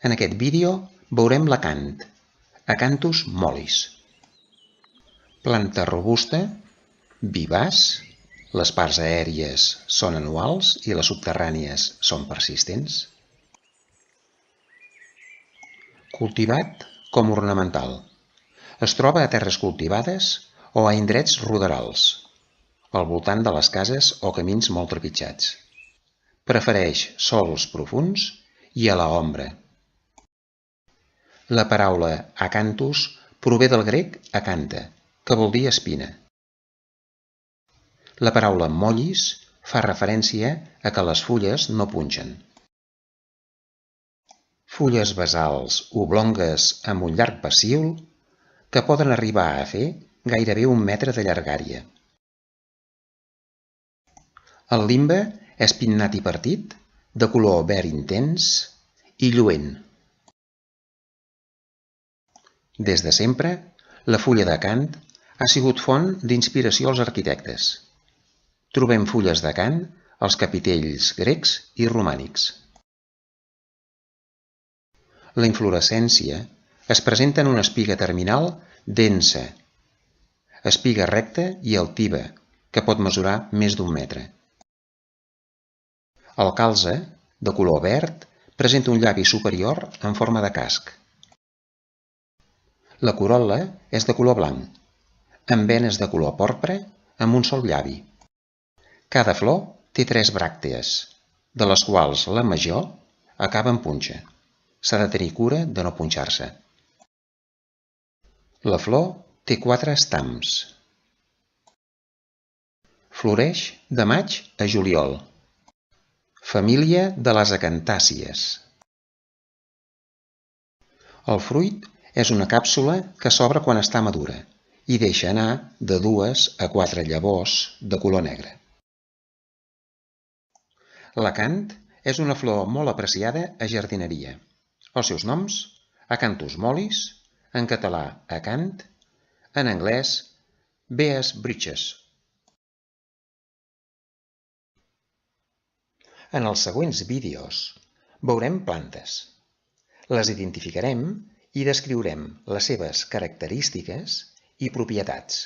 En aquest vídeo veurem l'acant, Acanthus mollis. Planta robusta, vivaç, les parts aèries són anuals i les subterrànies són persistents. Cultivat com ornamental. Es troba a terres cultivades o a indrets ruderals, al voltant de les cases o camins molt trepitjats. Prefereix sòls profunds i a l'ombra. La paraula acanthus prové del grec acantha, que vol dir espina. La paraula mollis fa referència a que les fulles no punxen. Fulles basals oblongues amb un llarg pecíol que poden arribar a fer gairebé 1 metre de llargària. El limbe és pinnat i partit, de color verd intens i lluent. Des de sempre, la fulla d'acant ha sigut font d'inspiració als arquitectes. Trobem fulles d'acant als capitells grecs i romànics. La inflorescència es presenta en una espiga terminal densa, espiga recta i altiva, que pot mesurar més d'1 metre. El calze, de color verd, presenta un llavi superior en forma de casc. La corol·la és de color blanc, amb venes de color porpra amb un sol llavi. Cada flor té 3 bràctees, de les quals la major acaba en punxa. S'ha de tenir cura de no punxar-se. La flor té 4 estams. Floreix de maig a juliol. Família de les acantàcies. El fruit és una càpsula que s'obre quan està madura i deixa anar de 2 a 4 llavors de color negre. L'acant és una flor molt apreciada a jardineria. Els seus noms: Acanthus mollis, en català acant, en anglès Beas Britches. En els següents vídeos veurem plantes. Les identificarem i descriurem les seves característiques i propietats.